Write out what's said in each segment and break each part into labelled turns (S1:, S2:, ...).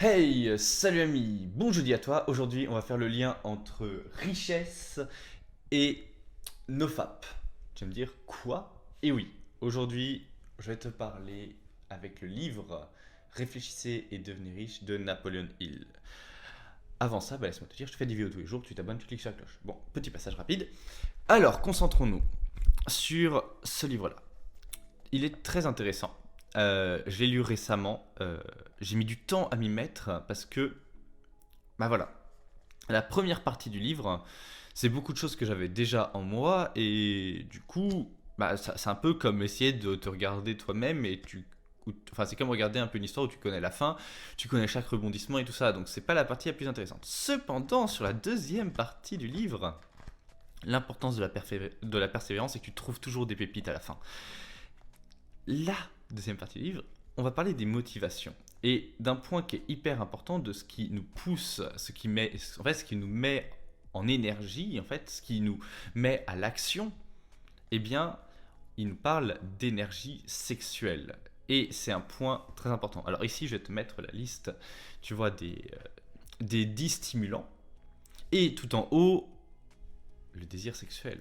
S1: Hey, salut ami, bon jeudi à toi. Aujourd'hui, on va faire le lien entre richesse et nofap. Tu vas me dire quoi? Et oui, aujourd'hui, je vais te parler avec le livre Réfléchissez et devenez riche de Napoleon Hill. Avant ça, laisse-moi te dire, je te fais des vidéos tous les jours, tu t'abonnes, tu cliques sur la cloche. Bon, petit passage rapide. Alors, concentrons-nous sur ce livre-là. Il est très intéressant. Je l'ai lu récemment. J'ai mis du temps à m'y mettre parce que, bah voilà, la première partie du livre, c'est beaucoup de choses que j'avais déjà en moi et du coup, c'est un peu comme essayer de te regarder toi-même et enfin, c'est comme regarder un peu une histoire où tu connais la fin, tu connais chaque rebondissement et tout ça, donc c'est pas la partie la plus intéressante. Cependant, sur la deuxième partie du livre, l'importance de la persévérance, c'est que tu trouves toujours des pépites à la fin. La deuxième partie du livre, on va parler des motivations et d'un point qui est hyper important de ce qui nous pousse, ce qui nous met en énergie, en fait, ce qui nous met à l'action. Eh bien, il nous parle d'énergie sexuelle et c'est un point très important. Alors ici, je vais te mettre la liste, tu vois, des 10 stimulants et tout en haut, le désir sexuel.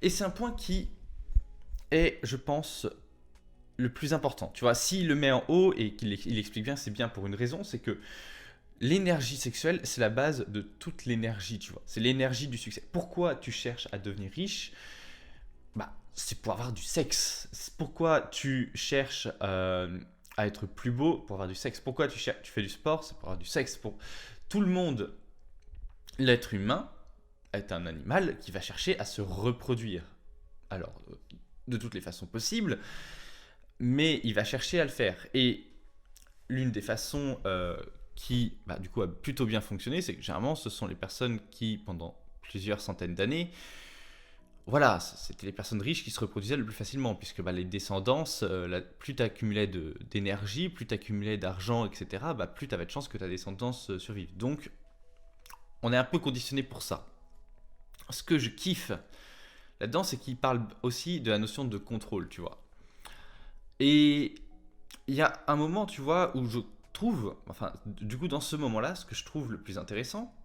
S1: Et c'est un point qui est, je pense, le plus important. Tu vois, s'il le met en haut et qu'il explique bien, c'est bien pour une raison, c'est que l'énergie sexuelle, c'est la base de toute l'énergie, tu vois. C'est l'énergie du succès. Pourquoi tu cherches à devenir riche? C'est pour avoir du sexe. Pourquoi tu cherches à être plus beau? Pour avoir du sexe. Pourquoi tu fais du sport? C'est pour avoir du sexe. Pour tout le monde, l'être humain est un animal qui va chercher à se reproduire. Alors, de toutes les façons possibles, mais il va chercher à le faire. Et l'une des façons qui, du coup, a plutôt bien fonctionné, c'est que généralement, ce sont les personnes qui, pendant plusieurs centaines d'années, voilà, c'était les personnes riches qui se reproduisaient le plus facilement, puisque les descendances, plus tu accumulais d'énergie, plus tu accumulais d'argent, etc., plus tu avais de chances que ta descendance survive. Donc, on est un peu conditionné pour ça. Ce que je kiffe là-dedans, c'est qu'il parle aussi de la notion de contrôle, tu vois. Et il y a un moment, tu vois, où je trouve, enfin, du coup, dans ce moment-là, ce que je trouve le plus intéressant,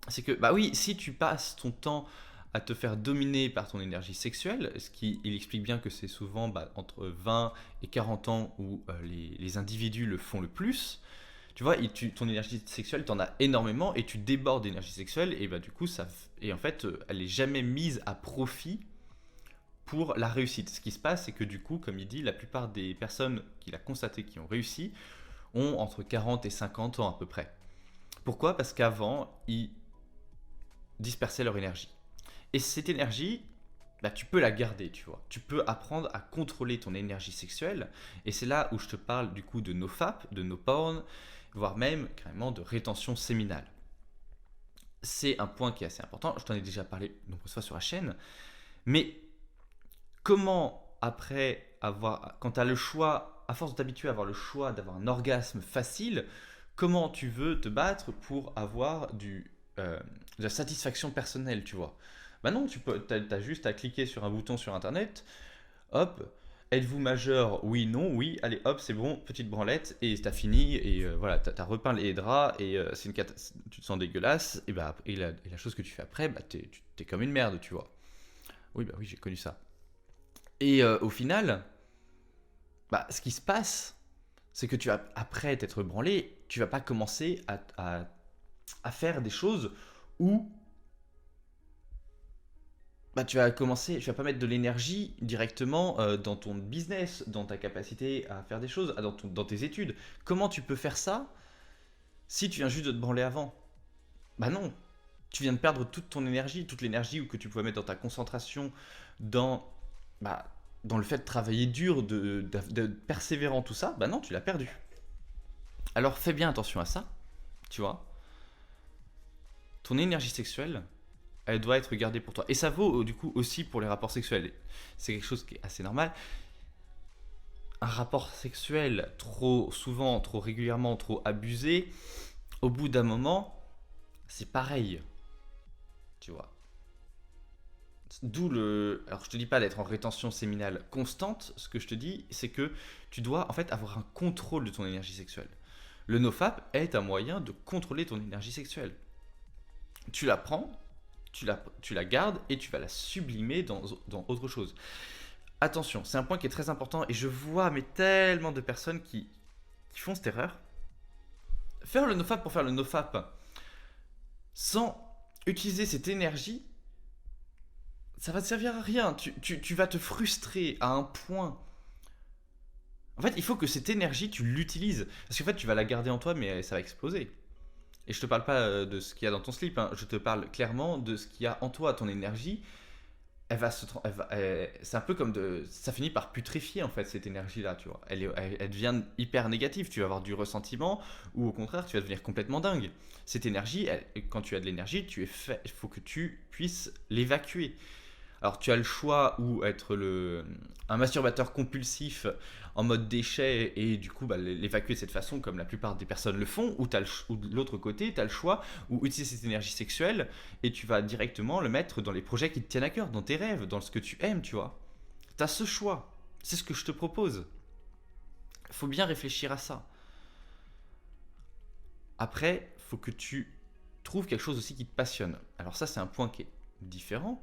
S1: c'est que, oui, si tu passes ton temps à te faire dominer par ton énergie sexuelle, il explique bien que c'est souvent entre 20 et 40 ans où les individus le font le plus. Tu vois, ton énergie sexuelle, t'en as énormément et tu débordes d'énergie sexuelle et du coup, et en fait, elle est jamais mise à profit pour la réussite. Ce qui se passe, c'est que du coup, comme il dit, la plupart des personnes qu'il a constaté qui ont réussi ont entre 40 et 50 ans à peu près. Pourquoi? Parce qu'avant, ils dispersaient leur énergie. Et cette énergie, tu peux la garder, tu vois. Tu peux apprendre à contrôler ton énergie sexuelle. Et c'est là où je te parle du coup de nofap, de no porn, voire même carrément de rétention séminale. C'est un point qui est assez important. Je t'en ai déjà parlé de nombreuses fois sur la chaîne. Mais comment après quand tu as le choix, à force de t'habituer à avoir le choix d'avoir un orgasme facile, comment tu veux te battre pour avoir de la satisfaction personnelle, tu vois? Non, t'as juste à cliquer sur un bouton sur internet, hop, êtes-vous majeur? Oui, non, oui, allez hop, c'est bon, petite branlette, et t'as fini, et voilà, t'as repeint les draps, et tu te sens dégueulasse, et la chose que tu fais après, t'es comme une merde, tu vois. Oui, oui, j'ai connu ça. Et au final, ce qui se passe, c'est que après t'être branlé, tu vas pas commencer à faire des choses où tu vas pas mettre de l'énergie directement dans ton business, dans ta capacité à faire des choses, dans tes études. Comment tu peux faire ça si tu viens juste de te branler avant? Non, tu viens de perdre toute ton énergie, toute l'énergie que tu pouvais mettre dans ta concentration, dans, bah, dans le fait de travailler dur, de persévérant, tout ça. Non, tu l'as perdu. Alors fais bien attention à ça, tu vois. Ton énergie sexuelle, elle doit être gardée pour toi. Et ça vaut du coup aussi pour les rapports sexuels. C'est quelque chose qui est assez normal. Un rapport sexuel trop souvent, trop régulièrement, trop abusé, au bout d'un moment, c'est pareil, tu vois. D'où le. Alors, je te dis pas d'être en rétention séminale constante. Ce que je te dis, c'est que tu dois en fait avoir un contrôle de ton énergie sexuelle. Le nofap est un moyen de contrôler ton énergie sexuelle. Tu la prends, tu la gardes et tu vas la sublimer dans autre chose. Attention, c'est un point qui est très important et je vois mais tellement de personnes qui font cette erreur. Faire le nofap pour faire le nofap sans utiliser cette énergie, ça va te servir à rien. Tu vas te frustrer à un point. En fait, il faut que cette énergie, tu l'utilises. Parce qu'en fait, tu vas la garder en toi, mais ça va exploser. Et je te parle pas de ce qu'il y a dans ton slip, hein. Je te parle clairement de ce qu'il y a en toi, ton énergie. C'est un peu comme ça finit par putréfier en fait cette énergie-là, tu vois. Elle devient hyper négative. Tu vas avoir du ressentiment ou au contraire, tu vas devenir complètement dingue. Cette énergie, quand tu as de l'énergie, il faut que tu puisses l'évacuer. Alors tu as le choix ou être un masturbateur compulsif en mode déchet et du coup l'évacuer de cette façon comme la plupart des personnes le font, ou de l'autre côté tu as le choix ou utiliser cette énergie sexuelle et tu vas directement le mettre dans les projets qui te tiennent à cœur, dans tes rêves, dans ce que tu aimes, tu vois. Tu as ce choix, c'est ce que je te propose. Faut bien réfléchir à ça. Après, faut que tu trouves quelque chose aussi qui te passionne. Alors ça c'est un point qui est différent.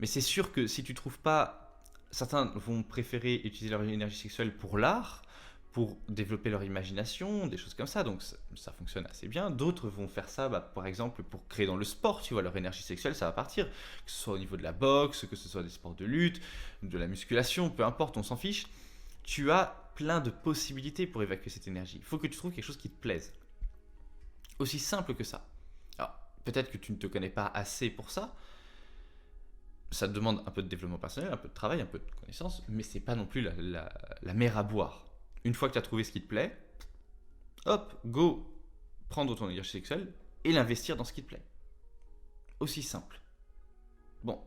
S1: Mais c'est sûr que si tu trouves pas, certains vont préférer utiliser leur énergie sexuelle pour l'art, pour développer leur imagination, des choses comme ça, donc ça fonctionne assez bien. D'autres vont faire ça, par exemple, pour créer dans le sport, tu vois, leur énergie sexuelle, ça va partir, que ce soit au niveau de la boxe, que ce soit des sports de lutte, de la musculation, peu importe, on s'en fiche. Tu as plein de possibilités pour évacuer cette énergie. Il faut que tu trouves quelque chose qui te plaise. Aussi simple que ça. Alors, peut-être que tu ne te connais pas assez pour ça, ça te demande un peu de développement personnel, un peu de travail, un peu de connaissance, mais c'est pas non plus la mer à boire. Une fois que tu as trouvé ce qui te plaît, hop, go, prendre ton énergie sexuelle et l'investir dans ce qui te plaît. Aussi simple. Bon,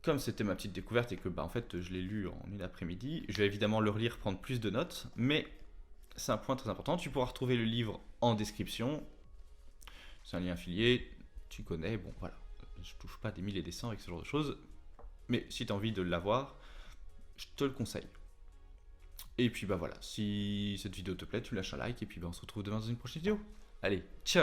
S1: comme c'était ma petite découverte et que en fait je l'ai lu en une après-midi, je vais évidemment le relire, prendre plus de notes, mais c'est un point très important. Tu pourras retrouver le livre en description. C'est un lien affilié, tu connais, bon voilà. Je touche pas des 1000 et des 100 avec ce genre de choses, mais si tu as envie de l'avoir, je te le conseille. Et puis voilà, si cette vidéo te plaît, tu lâches un like et puis on se retrouve demain dans une prochaine vidéo. Allez, ciao!